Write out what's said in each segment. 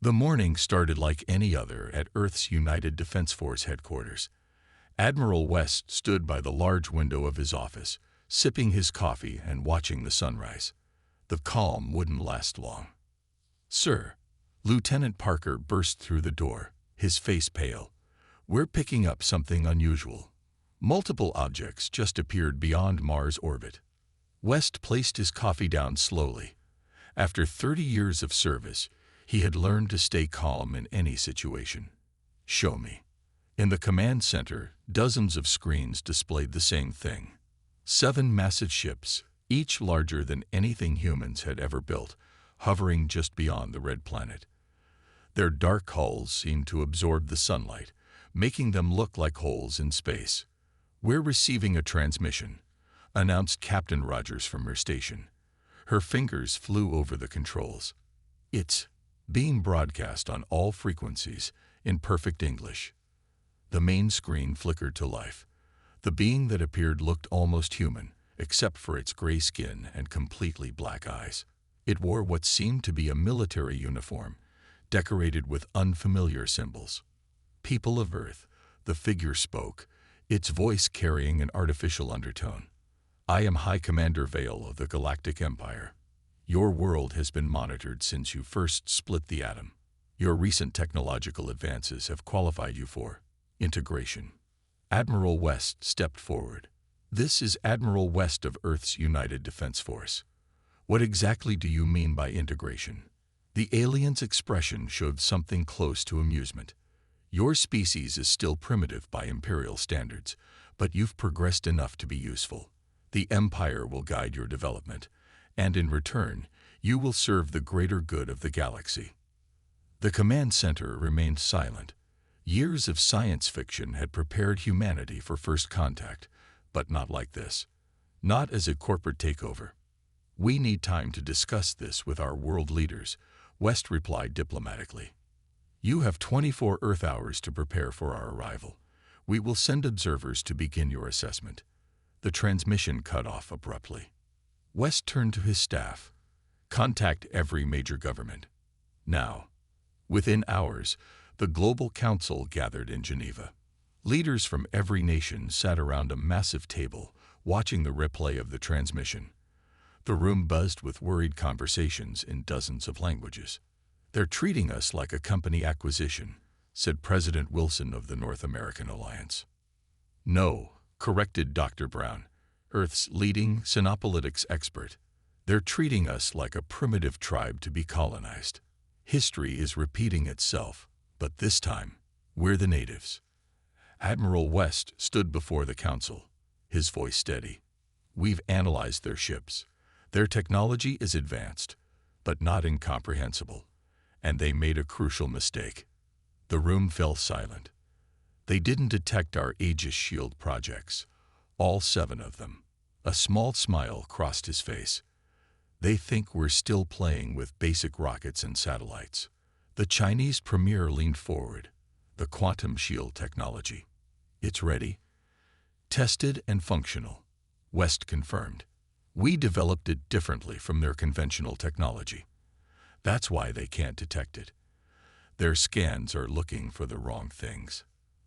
The morning started like any other at Earth's United Defense Force headquarters. Admiral West stood by the large window of his office, sipping his coffee and watching the sunrise. The calm wouldn't last long. "Sir," Lieutenant Parker burst through the door, his face pale. "We're picking up something unusual. Multiple objects just appeared beyond Mars' orbit." West placed his coffee down slowly. After 30 years of service, he had learned to stay calm in any situation. "Show me." In the command center, dozens of screens displayed the same thing. 7 massive ships, each larger than anything humans had ever built, hovering just beyond the red planet. Their dark hulls seemed to absorb the sunlight, making them look like holes in space. "We're receiving a transmission," announced Captain Rogers from her station. Her fingers flew over the controls. "It's being broadcast on all frequencies in perfect English." The main screen flickered to life. The being that appeared looked almost human, except for its gray skin and completely black eyes. It wore what seemed to be a military uniform, decorated with unfamiliar symbols. "People of Earth," the figure spoke, its voice carrying an artificial undertone. "I am High Commander Vale of the Galactic Empire. Your world has been monitored since you first split the atom. Your recent technological advances have qualified you for integration." Admiral West stepped forward. "This is Admiral West of Earth's United Defense Force. What exactly do you mean by integration?" The alien's expression showed something close to amusement. "Your species is still primitive by Imperial standards, but you've progressed enough to be useful. The Empire will guide your development, and in return, you will serve the greater good of the galaxy." The command center remained silent. Years of science fiction had prepared humanity for first contact, but not like this. Not as a corporate takeover. "We need time to discuss this with our world leaders," West replied diplomatically. "You have 24 Earth hours to prepare for our arrival. We will send observers to begin your assessment." The transmission cut off abruptly. West turned to his staff. "Contact every major government. Now." Within hours, the Global Council gathered in Geneva. Leaders from every nation sat around a massive table, watching the replay of the transmission. The room buzzed with worried conversations in dozens of languages. "They're treating us like a company acquisition," said President Wilson of the North American Alliance. "No," corrected Dr. Brown, Earth's leading xenopolitics expert. "They're treating us like a primitive tribe to be colonized. History is repeating itself, but this time, we're the natives." Admiral West stood before the council, his voice steady. "We've analyzed their ships. Their technology is advanced, but not incomprehensible, and they made a crucial mistake." The room fell silent. "They didn't detect our Aegis Shield projects, all 7 of them." A small smile crossed his face. "They think we're still playing with basic rockets and satellites." The Chinese premier leaned forward. "The quantum shield technology. It's ready. Tested and functional," West confirmed. "We developed it differently from their conventional technology. That's why they can't detect it. Their scans are looking for the wrong things."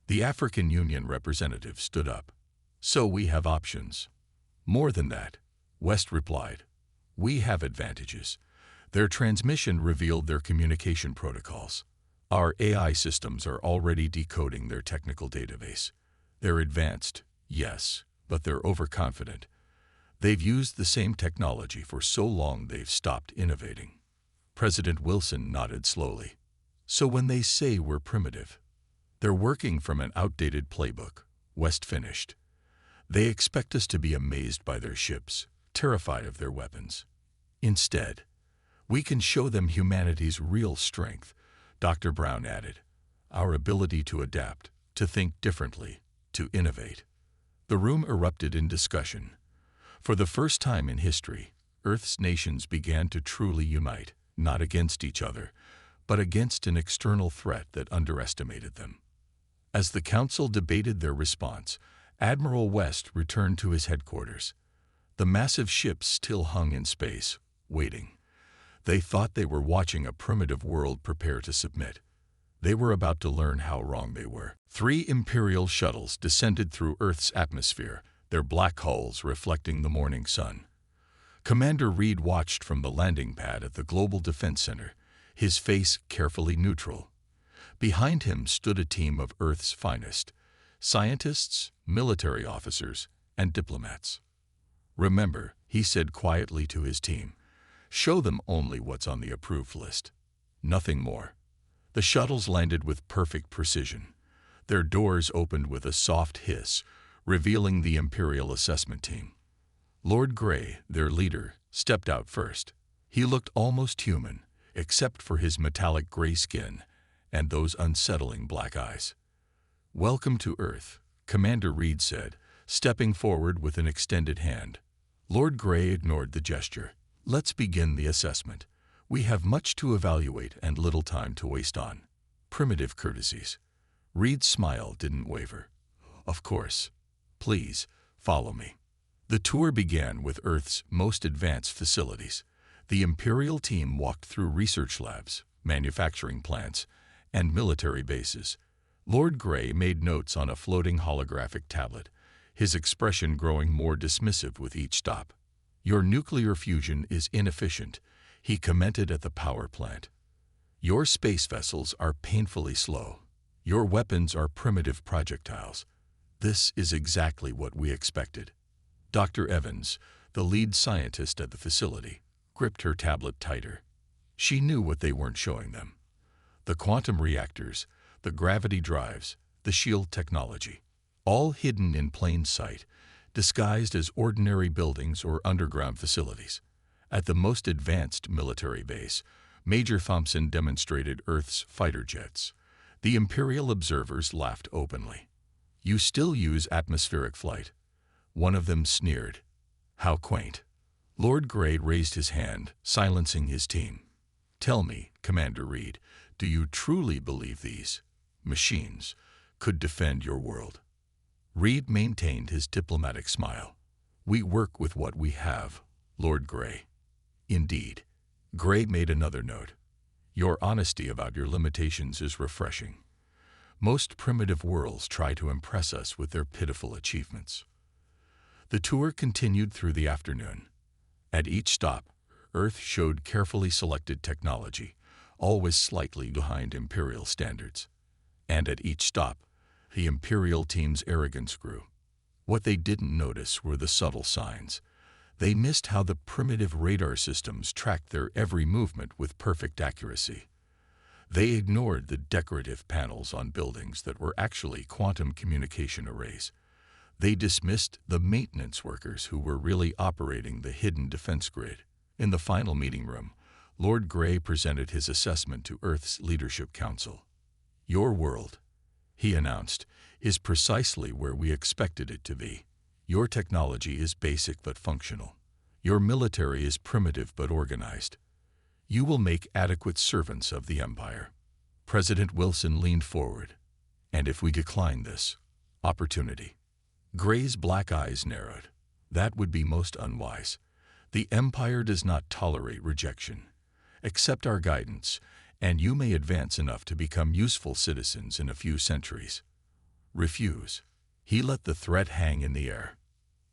The African Union representative stood up. "So we have options." "More than that," West replied. "We have advantages. Their transmission revealed their communication protocols. Our AI systems are already decoding their technical database. They're advanced, yes, but they're overconfident. They've used the same technology for so long they've stopped innovating." President Wilson nodded slowly. "So when they say we're primitive, they're working from an outdated playbook," West finished. "They expect us to be amazed by their ships, terrified of their weapons. Instead, we can show them humanity's real strength," Dr. Brown added. "Our ability to adapt, to think differently, to innovate." The room erupted in discussion. For the first time in history, Earth's nations began to truly unite, not against each other, but against an external threat that underestimated them. As the council debated their response, Admiral West returned to his headquarters. The massive ships still hung in space, waiting. They thought they were watching a primitive world prepare to submit. They were about to learn how wrong they were. 3 Imperial shuttles descended through Earth's atmosphere, their black hulls reflecting the morning sun. Commander Reed watched from the landing pad at the Global Defense Center, his face carefully neutral. Behind him stood a team of Earth's finest, scientists, military officers, and diplomats. "Remember," he said quietly to his team, "show them only what's on the approved list. Nothing more." The shuttles landed with perfect precision. Their doors opened with a soft hiss, revealing the Imperial assessment team. Lord Grey, their leader, stepped out first. He looked almost human, except for his metallic gray skin and those unsettling black eyes. "Welcome to Earth," Commander Reed said, stepping forward with an extended hand. Lord Grey ignored the gesture. "Let's begin the assessment. We have much to evaluate and little time to waste on." Primitive courtesies. Reed's smile didn't waver. "Of course. Please, follow me." The tour began with Earth's most advanced facilities. The Imperial team walked through research labs, manufacturing plants, and military bases. Lord Grey made notes on a floating holographic tablet, his expression growing more dismissive with each stop. "Your nuclear fusion is inefficient," he commented at the power plant. "Your space vessels are painfully slow. Your weapons are primitive projectiles. This is exactly what we expected." Dr. Evans, the lead scientist at the facility, gripped her tablet tighter. She knew what they weren't showing them. The quantum reactors, the gravity drives, the shield technology, all hidden in plain sight, disguised as ordinary buildings or underground facilities. At the most advanced military base, Major Thompson demonstrated Earth's fighter jets. The Imperial observers laughed openly. "You still use atmospheric flight?" One of them sneered. "How quaint." Lord Grey raised his hand, silencing his team. "Tell me, Commander Reed, do you truly believe these machines could defend your world?" Reed maintained his diplomatic smile. "We work with what we have, Lord Grey." "Indeed." Grey made another note. "Your honesty about your limitations is refreshing. Most primitive worlds try to impress us with their pitiful achievements." The tour continued through the afternoon. At each stop, Earth showed carefully selected technology, always slightly behind Imperial standards. And at each stop, the Imperial team's arrogance grew. What they didn't notice were the subtle signs. They missed how the primitive radar systems tracked their every movement with perfect accuracy. They ignored the decorative panels on buildings that were actually quantum communication arrays. They dismissed the maintenance workers who were really operating the hidden defense grid. In the final meeting room, Lord Grey presented his assessment to Earth's Leadership Council. "Your world," he announced, "is precisely where we expected it to be. Your technology is basic but functional. Your military is primitive but organized. You will make adequate servants of the Empire." President Wilson leaned forward. "And if we decline this opportunity?" Grey's black eyes narrowed. "That would be most unwise. The Empire does not tolerate rejection. Accept our guidance, and you may advance enough to become useful citizens in a few centuries. Refuse." He let the threat hang in the air.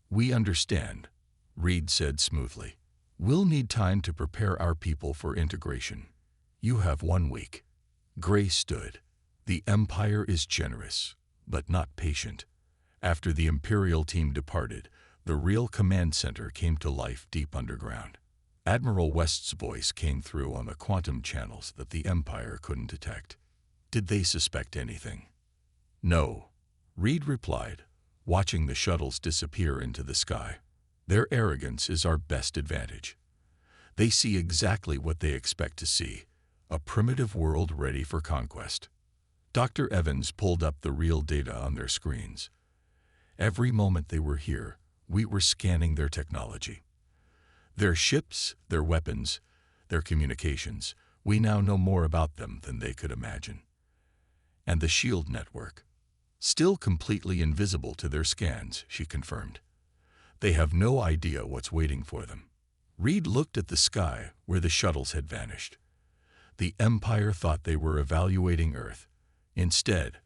"We understand," Reed said smoothly. "We'll need time to prepare our people for integration. You have 1 week." Grey stood. "The Empire is generous, but not patient." After the Imperial team departed, the real command center came to life deep underground. Admiral West's voice came through on the quantum channels that the Empire couldn't detect. Did they suspect anything? "No," Reed replied, watching the shuttles disappear into the sky. "Their arrogance is our best advantage. They see exactly what they expect to see, a primitive world ready for conquest." Dr. Evans pulled up the real data on their screens. "Every moment they were here, we were scanning their technology. Their ships, their weapons, their communications. We now know more about them than they could imagine. And the shield network. Still completely invisible to their scans," she confirmed. "They have no idea what's waiting for them." Reed looked at the sky where the shuttles had vanished. The Empire thought they were evaluating Earth. Instead,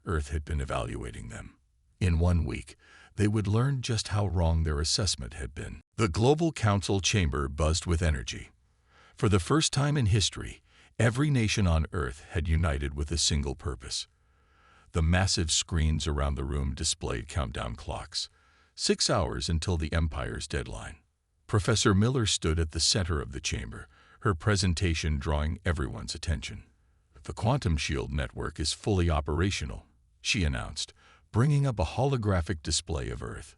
Earth had been evaluating them. In 1 week, they would learn just how wrong their assessment had been. The Global Council chamber buzzed with energy. For the first time in history, every nation on Earth had united with a single purpose. The massive screens around the room displayed countdown clocks. 6 hours until the Empire's deadline. Professor Miller stood at the center of the chamber, her presentation drawing everyone's attention. "The quantum shield network is fully operational," she announced, bringing up a holographic display of Earth.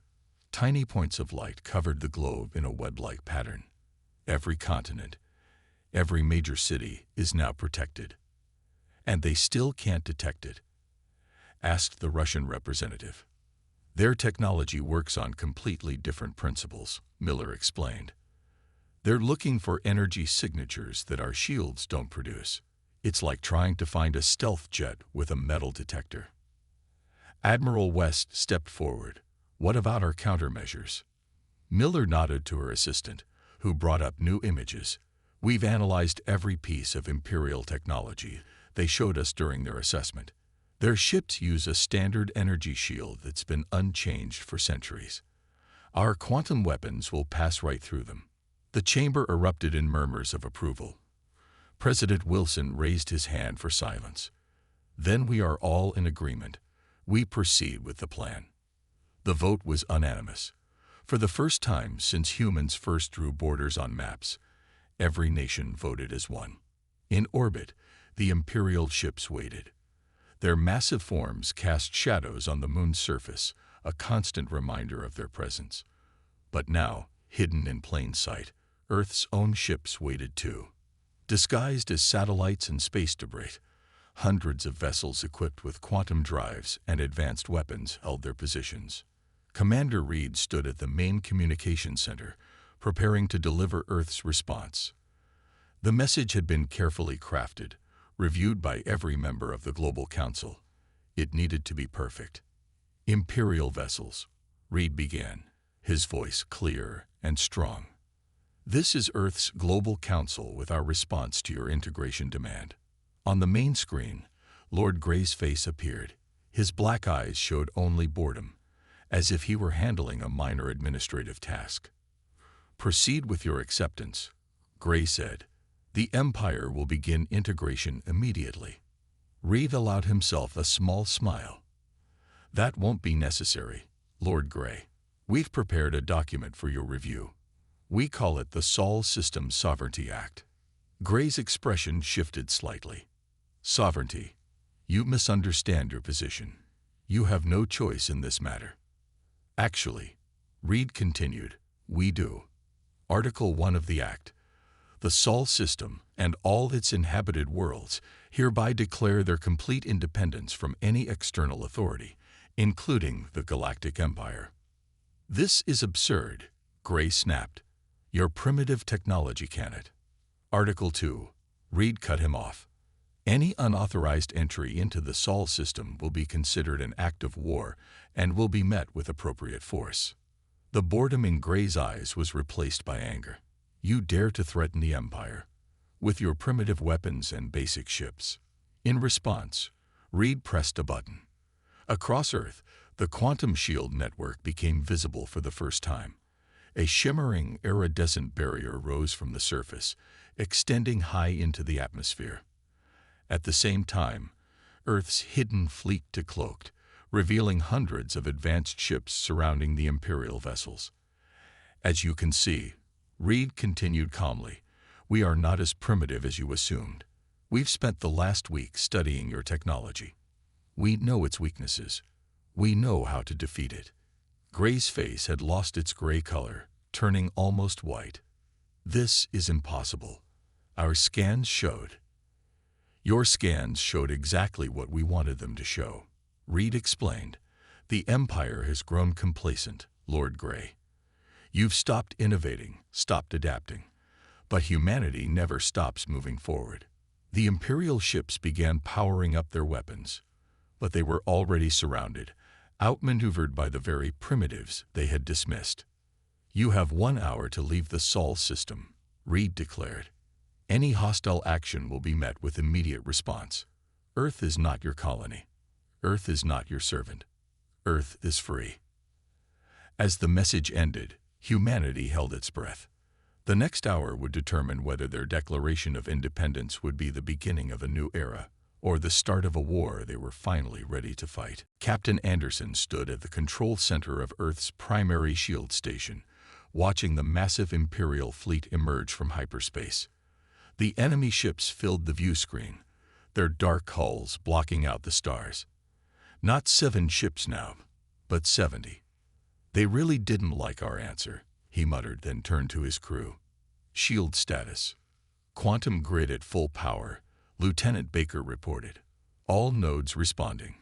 Tiny points of light covered the globe in a web-like pattern. Every continent, every major city is now protected. "And they still can't detect it?" asked the Russian representative. "Their technology works on completely different principles," Miller explained. "They're looking for energy signatures that our shields don't produce. It's like trying to find a stealth jet with a metal detector." Admiral West stepped forward. "What about our countermeasures?" Miller nodded to her assistant, who brought up new images. "We've analyzed every piece of Imperial technology they showed us during their assessment. Their ships use a standard energy shield that's been unchanged for centuries. Our quantum weapons will pass right through them." The chamber erupted in murmurs of approval. President Wilson raised his hand for silence. "Then we are all in agreement. We proceed with the plan." The vote was unanimous. For the first time since humans first drew borders on maps, every nation voted as one. In orbit, the Imperial ships waited. Their massive forms cast shadows on the moon's surface, a constant reminder of their presence. But now, hidden in plain sight, Earth's own ships waited too. Disguised as satellites and space debris, hundreds of vessels equipped with quantum drives and advanced weapons held their positions. Commander Reed stood at the main communication center, preparing to deliver Earth's response. The message had been carefully crafted, reviewed by every member of the Global Council. It needed to be perfect. "Imperial vessels," Reed began, his voice clear and strong. "This is Earth's Global Council with our response to your integration demand." On the main screen, Lord Grey's face appeared. His black eyes showed only boredom, as if he were handling a minor administrative task. "Proceed with your acceptance," Grey said. "The Empire will begin integration immediately." Reed allowed himself a small smile. "That won't be necessary, Lord Grey. We've prepared a document for your review. We call it the Sol System Sovereignty Act." Grey's expression shifted slightly. "Sovereignty. You misunderstand your position. You have no choice in this matter." "Actually," Reed continued, "we do. Article 1 of the Act. The Sol system and all its inhabited worlds hereby declare their complete independence from any external authority, including the Galactic Empire." "This is absurd," Grey snapped. "Your primitive technology cannot." Article 2. Reed cut him off. "Any unauthorized entry into the Sol system will be considered an act of war and will be met with appropriate force." The boredom in Grey's eyes was replaced by anger. "You dare to threaten the Empire with your primitive weapons and basic ships." In response, Reed pressed a button. Across Earth, the quantum shield network became visible for the first time. A shimmering, iridescent barrier rose from the surface, extending high into the atmosphere. At the same time, Earth's hidden fleet decloaked, revealing hundreds of advanced ships surrounding the Imperial vessels. "As you can see," Reed continued calmly, "we are not as primitive as you assumed. We've spent the last week studying your technology. We know its weaknesses. We know how to defeat it." Grey's face had lost its gray color, turning almost white. "This is impossible. Our scans showed." "Your scans showed exactly what we wanted them to show," Reed explained. "The Empire has grown complacent, Lord Grey. You've stopped innovating, stopped adapting. But humanity never stops moving forward." The Imperial ships began powering up their weapons, but they were already surrounded, outmaneuvered by the very primitives they had dismissed. You have 1 hour to leave the Sol system, Reed declared. Any hostile action will be met with immediate response. Earth is not your colony. Earth is not your servant. Earth is free. As the message ended, humanity held its breath. The next hour would determine whether their declaration of independence would be the beginning of a new era, or the start of a war they were finally ready to fight. Captain Anderson stood at the control center of Earth's primary shield station, watching the massive Imperial fleet emerge from hyperspace. The enemy ships filled the view screen, their dark hulls blocking out the stars. Not 7 ships now, but 70. They really didn't like our answer, he muttered, then turned to his crew. Shield status. Quantum grid at full power, Lieutenant Baker reported. All nodes responding.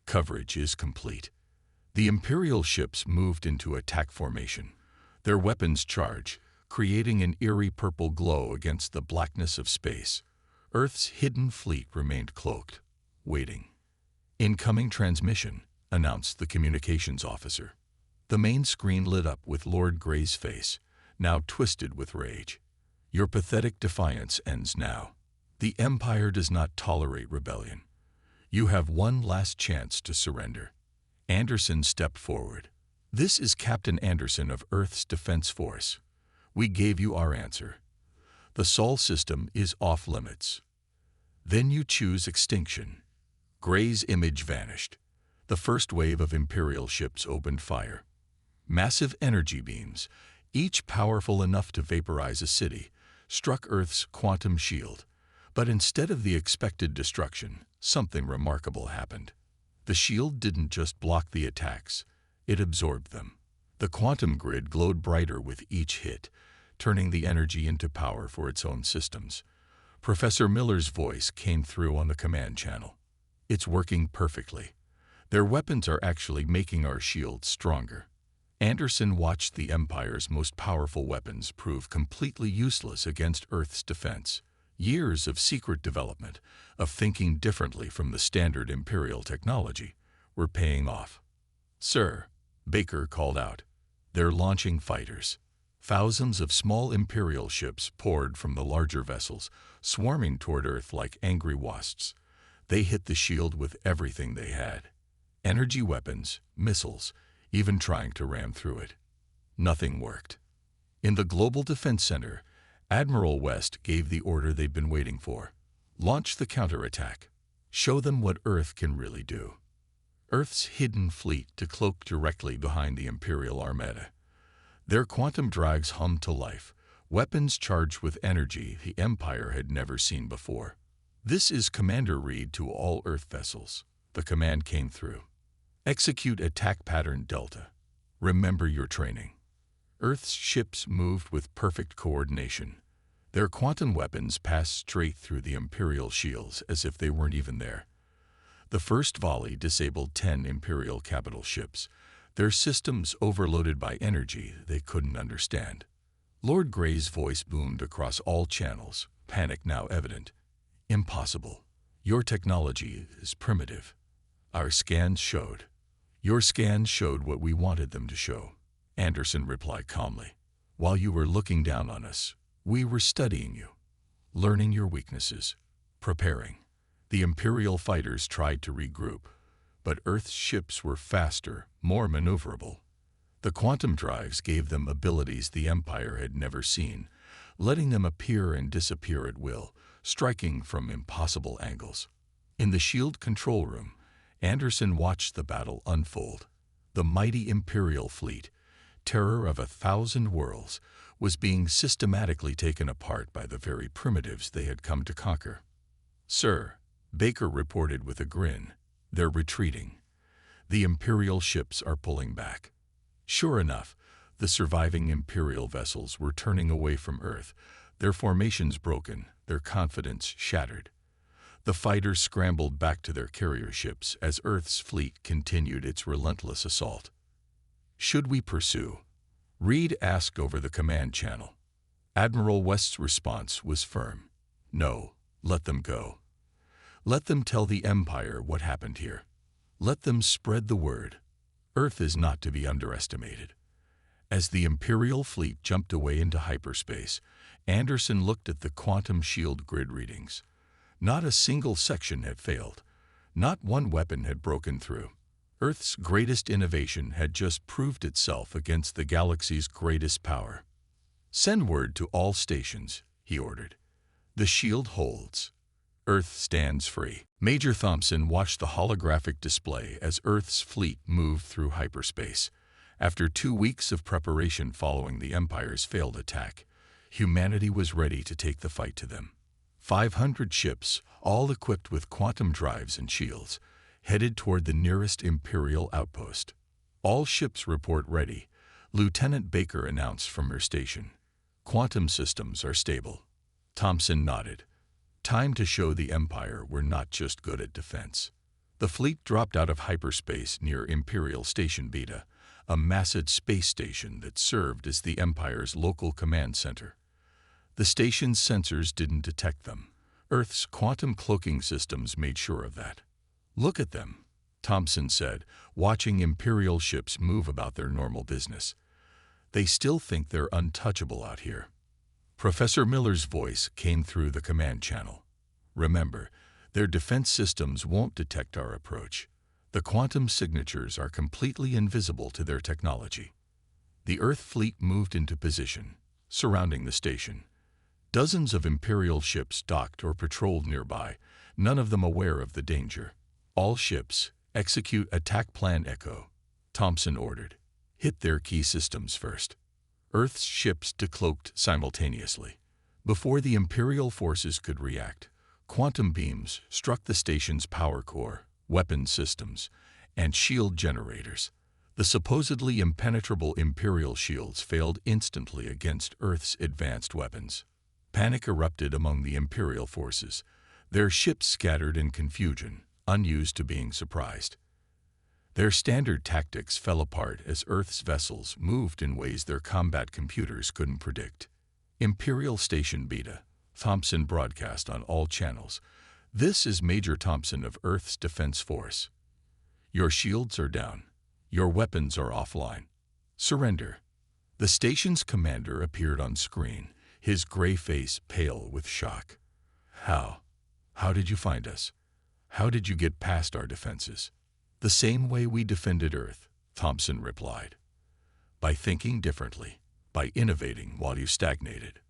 Coverage is complete. The Imperial ships moved into attack formation, their weapons charged, creating an eerie purple glow against the blackness of space. Earth's hidden fleet remained cloaked, waiting. Incoming transmission, announced the communications officer. The main screen lit up with Lord Grey's face, now twisted with rage. Your pathetic defiance ends now. The Empire does not tolerate rebellion. You have one last chance to surrender. Anderson stepped forward. This is Captain Anderson of Earth's Defense Force. We gave you our answer. The Sol system is off limits. Then you choose extinction. Grey's image vanished. The first wave of Imperial ships opened fire. Massive energy beams, each powerful enough to vaporize a city, struck Earth's quantum shield. But instead of the expected destruction, something remarkable happened. The shield didn't just block the attacks, it absorbed them. The quantum grid glowed brighter with each hit, turning the energy into power for its own systems. Professor Miller's voice came through on the command channel. It's working perfectly. Their weapons are actually making our shields stronger. Anderson watched the Empire's most powerful weapons prove completely useless against Earth's defense. Years of secret development, of thinking differently from the standard Imperial technology, were paying off. Sir, Baker called out. They're launching fighters. Thousands of small Imperial ships poured from the larger vessels, swarming toward Earth like angry wasps. They hit the shield with everything they had. Energy weapons, missiles, even trying to ram through it. Nothing worked. In the Global Defense Center, Admiral West gave the order they'd been waiting for. Launch the counterattack. Show them what Earth can really do. Earth's hidden fleet to cloak directly behind the Imperial armada. Their quantum drives hummed to life, weapons charged with energy the Empire had never seen before. This is Commander Reed to all Earth vessels. The command came through. Execute attack pattern Delta. Remember your training. Earth's ships moved with perfect coordination. Their quantum weapons passed straight through the Imperial shields as if they weren't even there. The first volley disabled 10 Imperial capital ships, their systems overloaded by energy they couldn't understand. Lord Grey's voice boomed across all channels, panic now evident. Impossible. Your technology is primitive. Our scans showed. Your scans showed what we wanted them to show, Anderson replied calmly. While you were looking down on us, we were studying you, learning your weaknesses, preparing. The Imperial fighters tried to regroup, but Earth's ships were faster, more maneuverable. The quantum drives gave them abilities the Empire had never seen, letting them appear and disappear at will, striking from impossible angles. In the shield control room, Anderson watched the battle unfold. The mighty Imperial fleet, terror of 1,000 worlds, was being systematically taken apart by the very primitives they had come to conquer. Sir, Baker reported with a grin, they're retreating. The Imperial ships are pulling back. Sure enough, the surviving Imperial vessels were turning away from Earth, their formations broken, their confidence shattered. The fighters scrambled back to their carrier ships as Earth's fleet continued its relentless assault. Should we pursue? Reed asked over the command channel. Admiral West's response was firm. No, let them go. Let them tell the Empire what happened here. Let them spread the word. Earth is not to be underestimated. As the Imperial fleet jumped away into hyperspace, Anderson looked at the quantum shield grid readings. Not a single section had failed. Not one weapon had broken through. Earth's greatest innovation had just proved itself against the galaxy's greatest power. "Send word to all stations," he ordered. "The shield holds. Earth stands free." Major Thompson watched the holographic display as Earth's fleet moved through hyperspace. After 2 weeks of preparation following the Empire's failed attack, humanity was ready to take the fight to them. 500 ships, all equipped with quantum drives and shields, headed toward the nearest Imperial outpost. "All ships report ready," Lieutenant Baker announced from her station. "Quantum systems are stable." Thompson nodded. Time to show the Empire we're not just good at defense. The fleet dropped out of hyperspace near Imperial Station Beta, a massive space station that served as the Empire's local command center. The station's sensors didn't detect them. Earth's quantum cloaking systems made sure of that. "Look at them," Thompson said, watching Imperial ships move about their normal business. "They still think they're untouchable out here." Professor Miller's voice came through the command channel. "Remember, their defense systems won't detect our approach. The quantum signatures are completely invisible to their technology." The Earth fleet moved into position, surrounding the station. Dozens of Imperial ships docked or patrolled nearby, none of them aware of the danger. "All ships, execute Attack Plan Echo," Thompson ordered. "Hit their key systems first." Earth's ships decloaked simultaneously. Before the Imperial forces could react, quantum beams struck the station's power core, weapon systems, and shield generators. The supposedly impenetrable Imperial shields failed instantly against Earth's advanced weapons. Panic erupted among the Imperial forces. Their ships scattered in confusion, unused to being surprised. Their standard tactics fell apart as Earth's vessels moved in ways their combat computers couldn't predict. "Imperial Station Beta," Thompson broadcast on all channels. "This is Major Thompson of Earth's Defense Force. Your shields are down. Your weapons are offline. Surrender." The station's commander appeared on screen, his gray face pale with shock. How did you find us? How did you get past our defenses?" "The same way we defended Earth," Thompson replied. "By thinking differently, by innovating while you stagnated."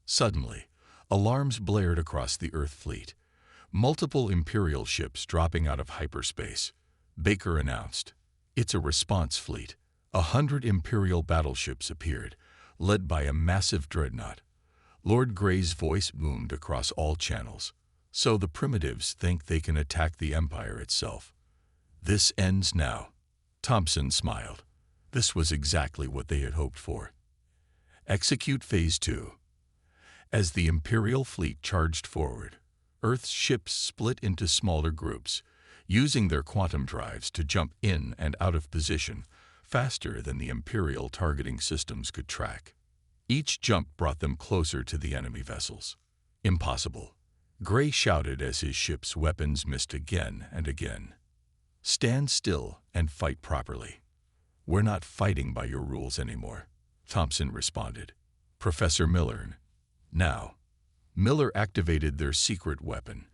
Suddenly, alarms blared across the Earth fleet. Multiple Imperial ships dropping out of hyperspace. Baker announced, "It's a response fleet." 100 Imperial battleships appeared, led by a massive dreadnought. Lord Grey's voice boomed across all channels. "So the primitives think they can attack the Empire itself. This ends now." Thompson smiled. This was exactly what they had hoped for. "Execute Phase 2. As the Imperial fleet charged forward, Earth's ships split into smaller groups, using their quantum drives to jump in and out of position faster than the Imperial targeting systems could track. Each jump brought them closer to the enemy vessels. "Impossible," Grey shouted as his ship's weapons missed again and again. "Stand still and fight properly." "We're not fighting by your rules anymore," Thompson responded. "Professor Miller, now." Miller activated their secret weapon,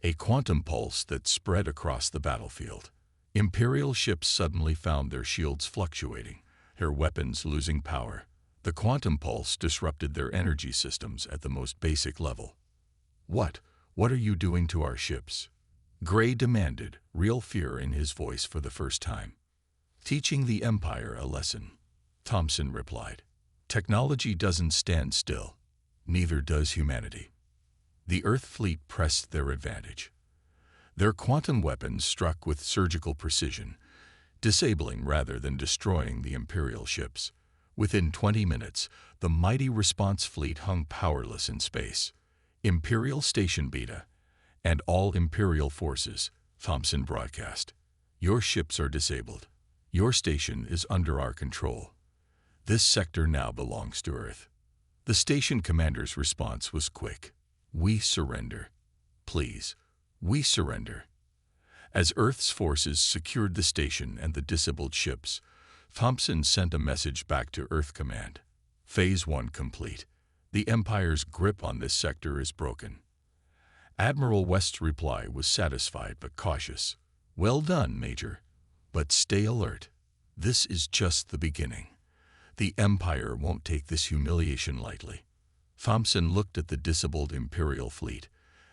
a quantum pulse that spread across the battlefield. Imperial ships suddenly found their shields fluctuating, their weapons losing power. The quantum pulse disrupted their energy systems at the most basic level. What are you doing to our ships?" Grey demanded, real fear in his voice for the first time. "Teaching the Empire a lesson," Thompson replied. "Technology doesn't stand still. Neither does humanity." The Earth fleet pressed their advantage. Their quantum weapons struck with surgical precision, disabling rather than destroying the Imperial ships. Within 20 minutes, the mighty response fleet hung powerless in space. "Imperial Station Beta and all Imperial forces," Thompson broadcast. "Your ships are disabled. Your station is under our control. This sector now belongs to Earth." The station commander's response was quick. "We surrender. Please, we surrender." As Earth's forces secured the station and the disabled ships, Thompson sent a message back to Earth Command. Phase 1 complete. The Empire's grip on this sector is broken. Admiral West's reply was satisfied but cautious. Well done, Major. But stay alert. This is just the beginning. The Empire won't take this humiliation lightly. Thompson looked at the disabled Imperial fleet,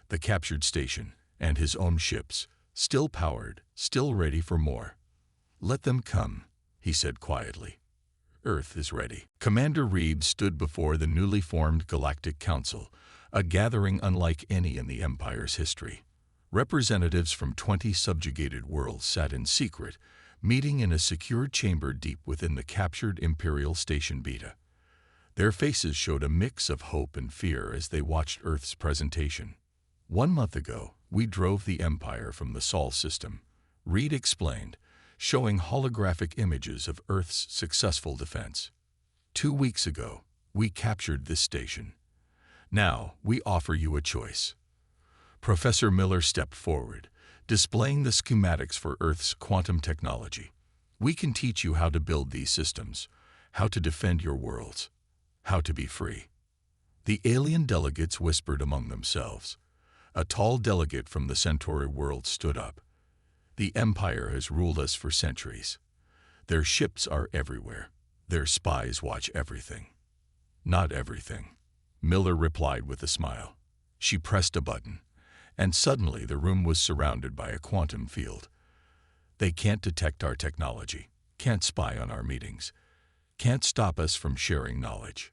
the captured station, and his own ships, still powered, still ready for more. Let them come, he said quietly. Earth is ready. Commander Reed stood before the newly formed Galactic Council, a gathering unlike any in the Empire's history. Representatives from 20 subjugated worlds sat in secret, meeting in a secured chamber deep within the captured Imperial Station Beta. Their faces showed a mix of hope and fear as they watched Earth's presentation. 1 month ago, we drove the Empire from the Sol system, Reed explained, showing holographic images of Earth's successful defense. 2 weeks ago, we captured this station. Now, we offer you a choice. Professor Miller stepped forward, displaying the schematics for Earth's quantum technology. We can teach you how to build these systems, how to defend your worlds, how to be free. The alien delegates whispered among themselves. A tall delegate from the Centauri world stood up. The Empire has ruled us for centuries. Their ships are everywhere. Their spies watch everything. Not everything, Miller replied with a smile. She pressed a button, and suddenly the room was surrounded by a quantum field. They can't detect our technology, can't spy on our meetings, can't stop us from sharing knowledge.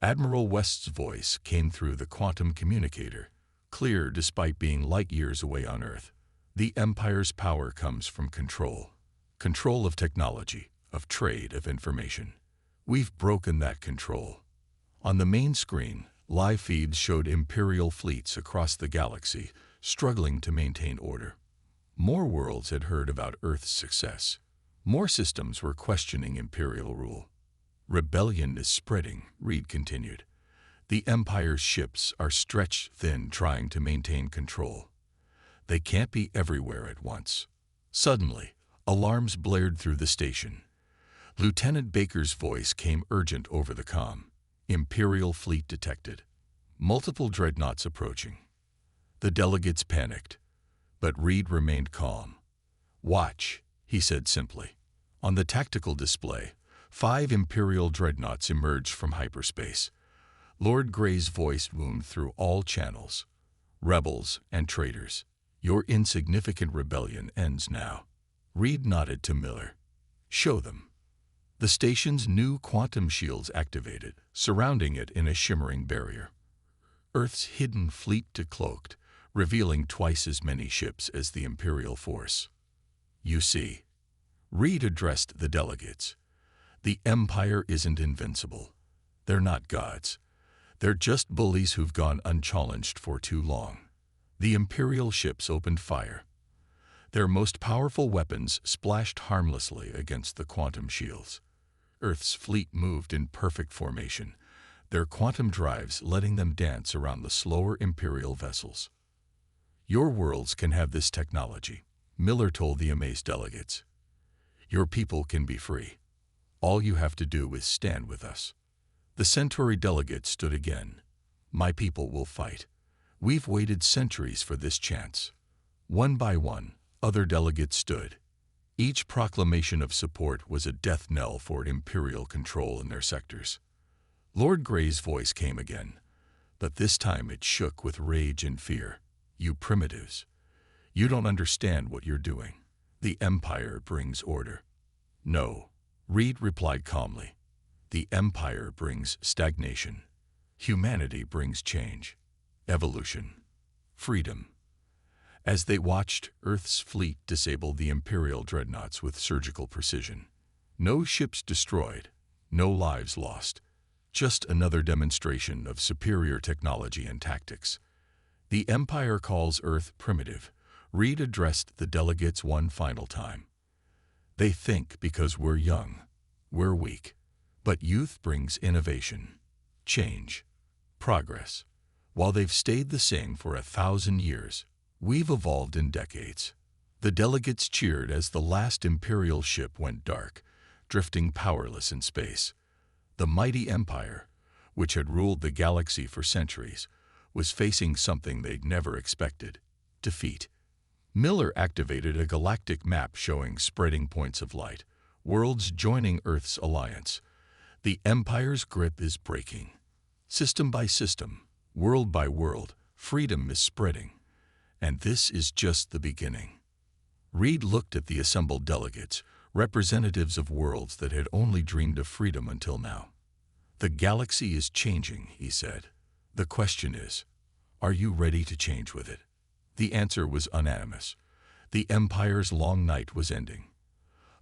Admiral West's voice came through the quantum communicator, clear despite being light years away on Earth. The Empire's power comes from control. Control of technology, of trade, of information. We've broken that control. On the main screen, live feeds showed Imperial fleets across the galaxy, struggling to maintain order. More worlds had heard about Earth's success. More systems were questioning Imperial rule. Rebellion is spreading, Reed continued. The Empire's ships are stretched thin trying to maintain control. They can't be everywhere at once. Suddenly, alarms blared through the station. Lieutenant Baker's voice came urgent over the comm. Imperial fleet detected. Multiple dreadnoughts approaching. The delegates panicked, but Reed remained calm. Watch, he said simply. On the tactical display, 5 Imperial dreadnoughts emerged from hyperspace. Lord Grey's voice boomed through all channels. Rebels and traitors, your insignificant rebellion ends now. Reed nodded to Miller. Show them. The station's new quantum shields activated, surrounding it in a shimmering barrier. Earth's hidden fleet decloaked, revealing twice as many ships as the Imperial force. You see, Reed addressed the delegates. The Empire isn't invincible. They're not gods. They're just bullies who've gone unchallenged for too long. The Imperial ships opened fire. Their most powerful weapons splashed harmlessly against the quantum shields. Earth's fleet moved in perfect formation, their quantum drives letting them dance around the slower Imperial vessels. Your worlds can have this technology, Miller told the amazed delegates. Your people can be free. All you have to do is stand with us. The Centauri delegate stood again. My people will fight. We've waited centuries for this chance. One by one, other delegates stood. Each proclamation of support was a death knell for Imperial control in their sectors. Lord Grey's voice came again, but this time it shook with rage and fear. You primitives. You don't understand what you're doing. The Empire brings order. No, Reed replied calmly. The Empire brings stagnation. Humanity brings change, evolution, freedom. As they watched, Earth's fleet disabled the Imperial dreadnoughts with surgical precision. No ships destroyed, no lives lost. Just another demonstration of superior technology and tactics. The Empire calls Earth primitive. Reed addressed the delegates one final time. They think because we're young, we're weak. But youth brings innovation, change, progress. While they've stayed the same for 1,000 years, we've evolved in decades. The delegates cheered as the last Imperial ship went dark, drifting powerless in space. The mighty Empire, which had ruled the galaxy for centuries, was facing something they'd never expected: defeat. Miller activated a galactic map showing spreading points of light, worlds joining Earth's alliance. The Empire's grip is breaking. System by system, world by world, freedom is spreading. And this is just the beginning. Reed looked at the assembled delegates, representatives of worlds that had only dreamed of freedom until now. The galaxy is changing, he said. The question is, are you ready to change with it? The answer was unanimous. The Empire's long night was ending.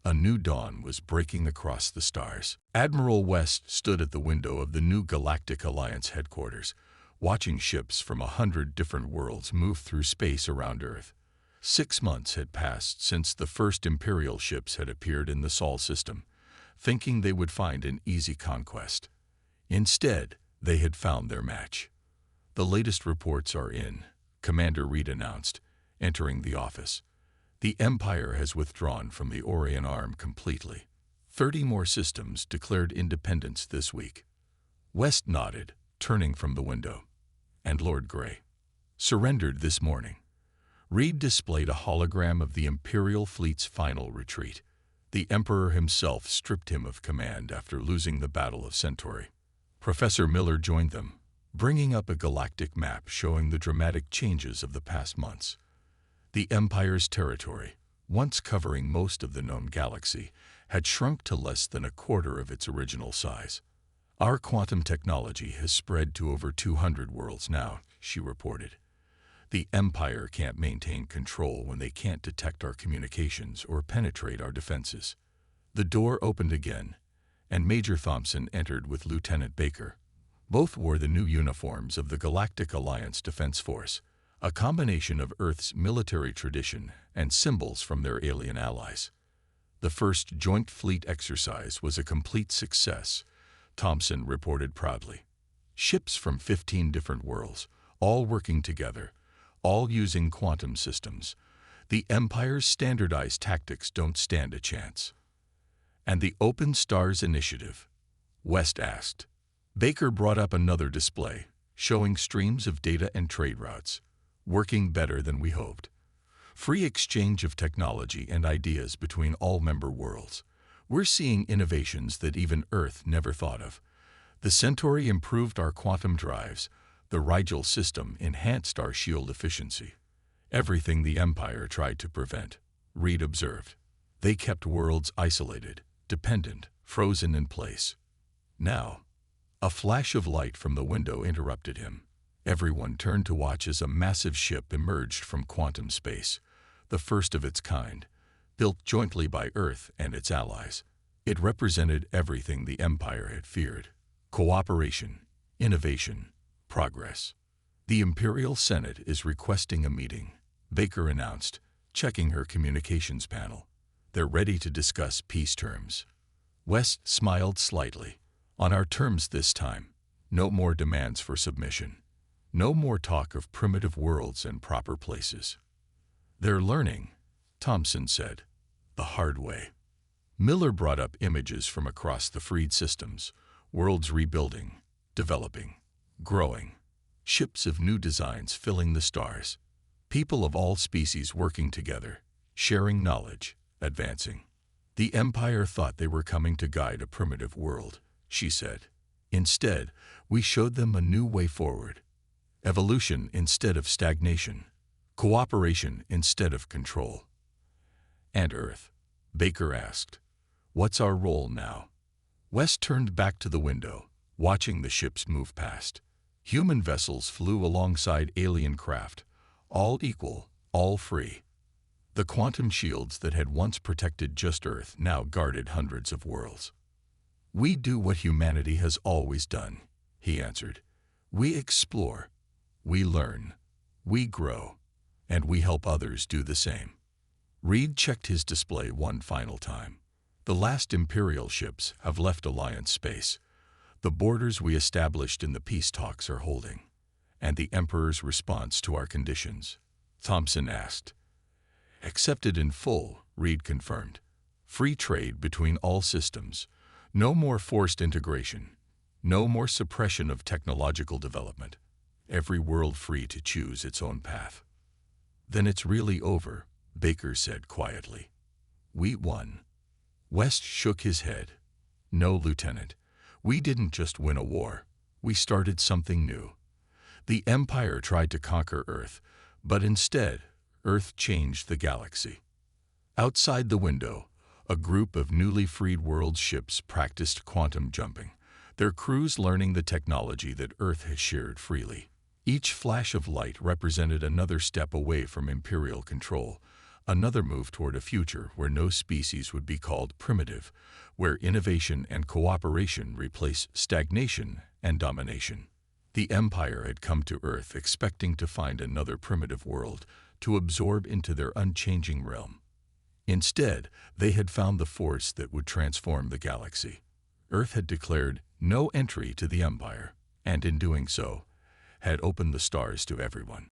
A new dawn was breaking across the stars. Admiral West stood at the window of the new Galactic Alliance headquarters, watching ships from 100 different worlds move through space around Earth. 6 months had passed since the first Imperial ships had appeared in the Sol system, thinking they would find an easy conquest. Instead, they had found their match. The latest reports are in, Commander Reed announced, entering the office. The Empire has withdrawn from the Orion Arm completely. 30 more systems declared independence this week. West nodded, turning from the window. And Lord Grey surrendered this morning. Reed displayed a hologram of the Imperial fleet's final retreat. The Emperor himself stripped him of command after losing the Battle of Centauri. Professor Miller joined them, bringing up a galactic map showing the dramatic changes of the past months. The Empire's territory, once covering most of the known galaxy, had shrunk to less than a quarter of its original size. Our quantum technology has spread to over 200 worlds now, she reported. The Empire can't maintain control when they can't detect our communications or penetrate our defenses. The door opened again, and Major Thompson entered with Lieutenant Baker. Both wore the new uniforms of the Galactic Alliance Defense Force, a combination of Earth's military tradition and symbols from their alien allies. The first joint fleet exercise was a complete success, Thompson reported proudly. Ships from 15 different worlds, all working together, all using quantum systems. The Empire's standardized tactics don't stand a chance. And the Open Stars Initiative? West asked. Baker brought up another display, showing streams of data and trade routes, working better than we hoped. Free exchange of technology and ideas between all member worlds. We're seeing innovations that even Earth never thought of. The Centauri improved our quantum drives. The Rigel system enhanced our shield efficiency. Everything the Empire tried to prevent, Reed observed. They kept worlds isolated, dependent, frozen in place. Now, a flash of light from the window interrupted him. Everyone turned to watch as a massive ship emerged from quantum space, the first of its kind, built jointly by Earth and its allies. It represented everything the Empire had feared: cooperation, innovation, progress. The Imperial Senate is requesting a meeting, Baker announced, checking her communications panel. They're ready to discuss peace terms. West smiled slightly. On our terms this time. No more demands for submission. No more talk of primitive worlds and proper places. They're learning, Thompson said, the hard way. Miller brought up images from across the freed systems, worlds rebuilding, developing, growing, ships of new designs filling the stars, people of all species working together, sharing knowledge, advancing. The Empire thought they were coming to guide a primitive world, she said. Instead, we showed them a new way forward. Evolution instead of stagnation, cooperation instead of control. And Earth? Baker asked. What's our role now? West turned back to the window, watching the ships move past. Human vessels flew alongside alien craft, all equal, all free. The quantum shields that had once protected just Earth now guarded hundreds of worlds. We do what humanity has always done, he answered. We explore, we learn, we grow, and we help others do the same. Reed checked his display one final time. The last Imperial ships have left Alliance space. The borders we established in the peace talks are holding. And the Emperor's response to our conditions? Thompson asked. Accepted in full, Reed confirmed. Free trade between all systems. No more forced integration. No more suppression of technological development. Every world free to choose its own path. Then it's really over, Baker said quietly. We won. West shook his head. No, Lieutenant. We didn't just win a war. We started something new. The Empire tried to conquer Earth, but instead, Earth changed the galaxy. Outside the window, a group of newly freed world ships practiced quantum jumping, their crews learning the technology that Earth has shared freely. Each flash of light represented another step away from Imperial control, another move toward a future where no species would be called primitive, where innovation and cooperation replace stagnation and domination. The Empire had come to Earth expecting to find another primitive world to absorb into their unchanging realm. Instead, they had found the force that would transform the galaxy. Earth had declared no entry to the Empire, and in doing so, had opened the stars to everyone.